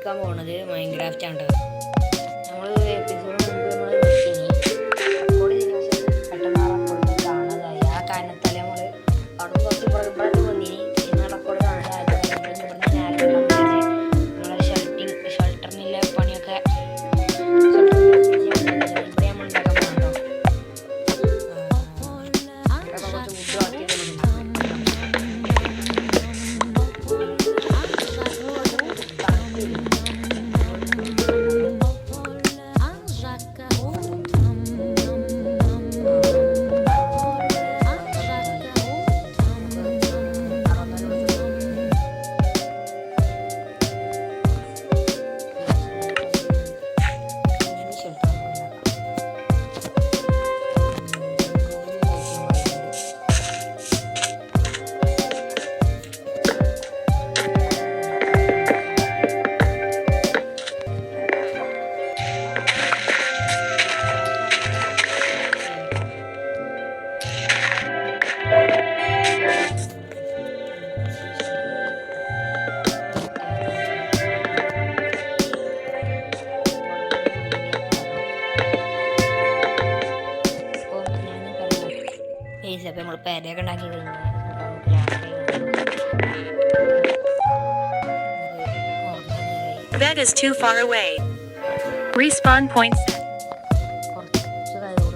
കളിക്കാൻ പോകുന്നത് മൈൻക്രാഫ്റ്റ് ആണ്. നമ്മൾ എപ്പിസോഡ് മുമ്പ് നമ്മൾ നിർത്തിനി റെക്കോർഡ് ചെയ്ത ശേഷം പെട്ടെന്ന് ആ റെക്കോർഡ് കാണാതായി. ആ കാരണത്താൽ നമ്മൾ അവിടെ കുറച്ച് പുറകെപ്പാട് വന്നിനി. പിന്നെ റെക്കോർഡ് കാണാതായത് നമ്മളെ ഷെൽട്ടറിനുള്ള പണിയൊക്കെ ഇവിടെ നമ്മൾ ഉണ്ടാക്കാൻ പോകുന്നുണ്ടോ കുറച്ച് ഫുഡ് ആക്കിയത് അപ്പം നമ്മൾ പേരയൊക്കെ ഉണ്ടാക്കി കഴിഞ്ഞാൽ That is too far away. Respawn point set.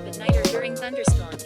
Midnight or during thunderstorms.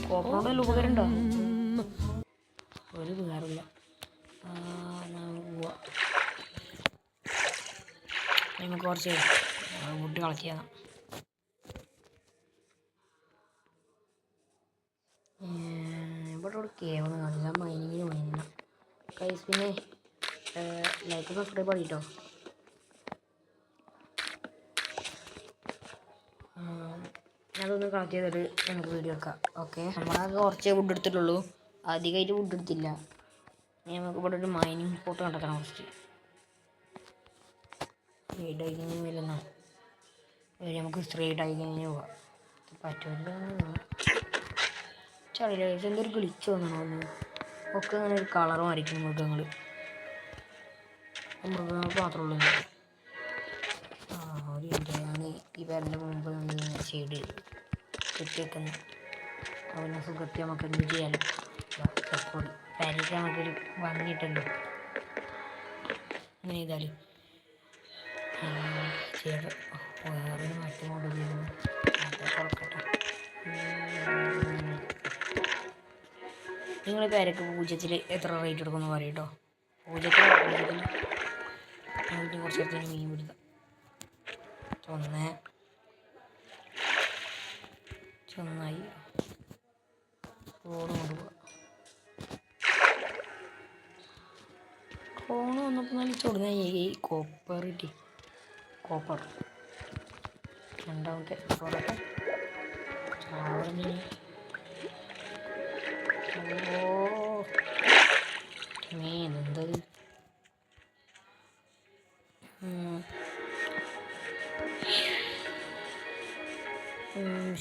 കോപ്പറോടെ ഉപകാരമുണ്ടോ? ഒരു ഉപകാരമില്ല. നമുക്ക് കുറച്ച് ഫുഡ് കളക്ട് ചെയ്യാം. ഇവിടെ ഒരു കേവ് കാണില്ല. മൈനിങ്ങിന് മൈനിങ്ങ കൈസ്. പിന്നെ ലൈക്ക് സബ്സ്ക്രൈബ് ചെയ്തിട്ടോ. അതൊന്ന് കളക്ട് ചെയ്തിട്ട് നമുക്ക് വീഡിയോ വെക്കാം. ഓക്കെ, നമ്മളാകെ കുറച്ചേ ഫുഡ് എടുത്തിട്ടുള്ളൂ. അധികമായിട്ട് ഫുഡ് എടുത്തില്ല. നമുക്ക് ഇവിടെ ഒരു മൈനിങ് സ്പോട്ട് കണ്ടെത്തണം. ഫസ്റ്റ് സ്ട്രീറ്റ് ഡൈനിങ് വരുന്ന നമുക്ക് സ്ട്രീറ്റ് ഡൈനിങ്ങിന് പോവാം. പറ്റില്ല ചളിയില്ല. എന്തൊരു ഗ്ലിച്ച് വന്നണോ ഒക്കെ അങ്ങനെ ഒരു കളർ മാറിക്കും മൃഗങ്ങൾക്ക് മാത്രമുള്ളൂ. ഒരു ഇന്ത്യയാണ് ഈ പേരിൻ്റെ മുമ്പ് ഷെയ്ഡ് കെട്ടി വെക്കുന്നത്. അവനെ സുഖത്തിൽ നമുക്ക് എന്ത് ചെയ്യാലും പാരിക്ക് നമുക്കൊരു ഭംഗിയിട്ടല്ലോ. അങ്ങനെ ചെയ്താൽ ചെയ്ത് വേറൊരു മറ്റു മോഡൽ ചെയ്യുന്നു. തുറക്കട്ടെ. നിങ്ങൾ പേരക്ക് പൂജ്യത്തിൽ എത്ര റേറ്റ് എടുക്കുമെന്ന് പറയും കേട്ടോ. പൂജ്യത്തിൽ കുറച്ച് നേരത്തിന് മീൻ പിടിക്കാം. ചെന്നായി ഫോണ് കൊണ്ടുപോവാം. ഫോണ് വന്നപ്പോൾ നല്ല ചൊടുന്ന ഈ കോപ്പർ രണ്ടാമത്തെ ഫോണൊക്കെ എന്തത്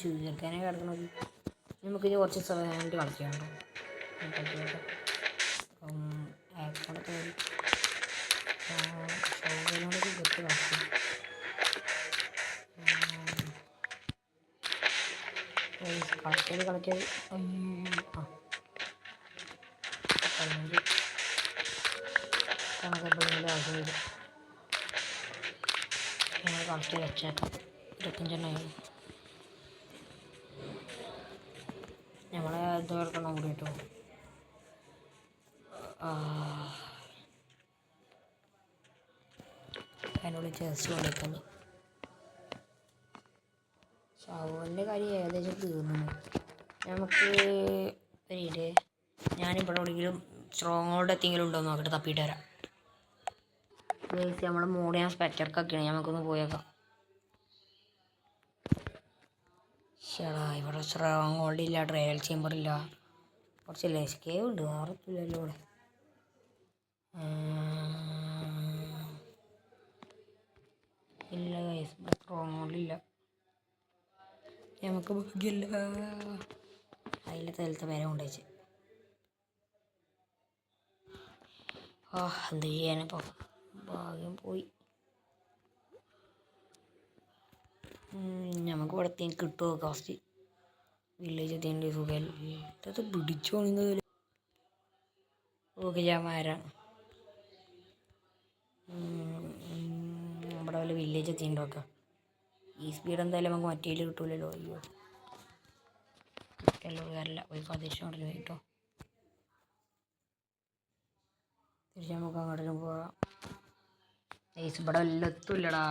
ചെറുക്കാനെ കിടക്കണത്. നമുക്കിനി കുറച്ച് സമയം കളിക്കാനുണ്ടോ അപ്പം ആക്കോടൊക്കെ സൗകര്യങ്ങളൊക്കെ കിട്ടി കളിക്കും. കളിക്കാൻ കണക്കപ്പള്ളിൻ്റെ ആവശ്യം വരും. ഞങ്ങൾ കളിച്ച് വെച്ചേക്കാം. 25 നമ്മളെ ഇത് കേൾക്കണം കൂടി കേട്ടോ. അതിനുള്ളിൽ ചേർച്ച് കൊണ്ടിരിക്കുന്നു. ഷവറിൻ്റെ കാര്യം ഏകദേശം തീർന്നു. നമുക്ക് പിന്നീട് ഞാനിവിടെ എവിടെയെങ്കിലും സ്ട്രോങ് ഹോൾഡ് എത്തിയെങ്കിലും ഉണ്ടോ എന്ന് നോക്കിയിട്ട് തപ്പിയിട്ട് വരാം. നമ്മൾ മോഡ് ഞാൻ സ്പെക്ടർക്കൊക്കെയാണ്. നമുക്കൊന്ന് പോയേക്കാം. ചേടാ ഇവിടെ സ്ട്രോങ് ഹോൾഡ് ഇല്ല, ട്രയൽ ചേമ്പർ ഇല്ല, കുറച്ച് ലെസ്കേവ് ഉണ്ട്, വേറൊന്നുമില്ലല്ലോ ഇവിടെ. ഇല്ല ഗൈസ്, ഇവിടെ സ്ട്രോങ് ഹോൾഡ് ഇല്ല. നമുക്ക് ഭാഗ്യമില്ല. അതിൽ തലത്തെ പേരെ കൊണ്ടുവച്ച് എന്ത് ചെയ്യാനിപ്പോൾ, ഭാഗ്യം പോയി. നമുക്ക് ഇവിടത്തേക്ക് കിട്ടുമോ കാസ്റ്റ്? വില്ലേജ് എത്തിൻ്റെ സുഖം ഇത് പിടിച്ചോ നിങ്ങൾ. ഓക്കെ ഞാൻ വരാം. നമ്മുടെ വല്ല വില്ലേജ് എത്തിയിട്ടുണ്ടോക്കെ. ഈ സ്പീഡ് എന്തായാലും നമുക്ക് മറ്റേൽ കിട്ടൂലല്ലോ. അയ്യോ കിട്ടല്ലോ, വരില്ല. ഒരു പ്രദേശം അവിടെ കേട്ടോ. തിരിച്ച് നമുക്ക് അങ്ങോട്ടേലും പോകാം. ഗൈസ് ഇവിടെ വല്ല എത്തൂല്ലടാ.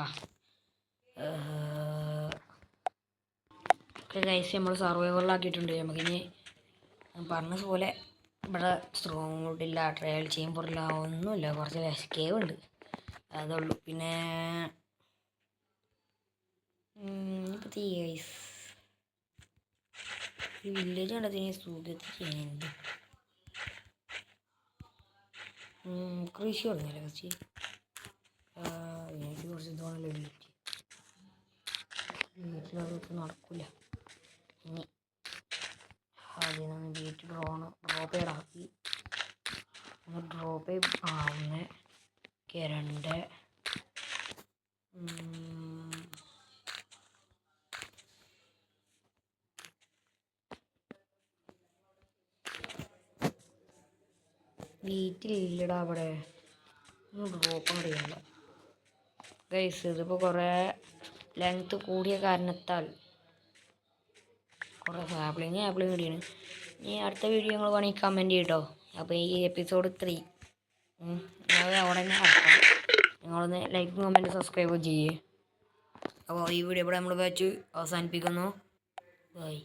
ഗൈസ് നമ്മൾ സർവൈവറിലാക്കിയിട്ടുണ്ട്. നമുക്കിനി പറഞ്ഞ പോലെ ഇവിടെ സ്ട്രോങ് ഹോൾഡില്ല, ട്രയൽ ചേമ്പറില്ല, ഒന്നുമില്ല. കുറച്ച് എസ്കേവ് ഉണ്ട്, അതുള്ളൂ. പിന്നെ ഇപ്പോഴത്തെ ഈ ഗൈസ് ഈ വില്ലേജ് കണ്ടതിന് സുഖത്തിൽ ചെയ്യുന്നുണ്ട്. കൃഷി തുടങ്ങിയല്ലേ കൃഷി. എനിക്ക് കുറച്ച് ഇതുകൊണ്ടല്ലോ വീട്ടിലതൊക്കെ നടക്കില്ല. ഇനി ആദ്യം നമ്മൾ വീട്ടിൽ ഡ്രോപ്പ് ചെയ്താക്കി ഒന്ന് ഡ്രോപ്പ് ചെയ്ത് ഒന്ന് രണ്ട് വീട്ടിലില്ലടാ. അവിടെ ഒന്ന് ഡ്രോപ്പ് അറിയില്ല ഗൈസ്. ഇതിപ്പോൾ കുറേ ലെങ്ത്ത് കൂടിയ കാരണത്താൽ കുറേ ആപ്പിളിങ് കിട്ടിയാണ്. ഇനി അടുത്ത വീഡിയോ നിങ്ങൾ വേണമെങ്കിൽ കമൻറ്റ് ചെയ്യട്ടോ. അപ്പോൾ ഈ എപ്പിസോഡ് 3 അത് അവിടെ തന്നെ നടക്കാം. നിങ്ങളൊന്ന് ലൈക്കും കമൻറ്റ് സബ്സ്ക്രൈബും ചെയ്യേ. അപ്പോൾ ഈ വീഡിയോ ഇവിടെ നമ്മൾ വെച്ച് അവസാനിപ്പിക്കുന്നു. ബൈ.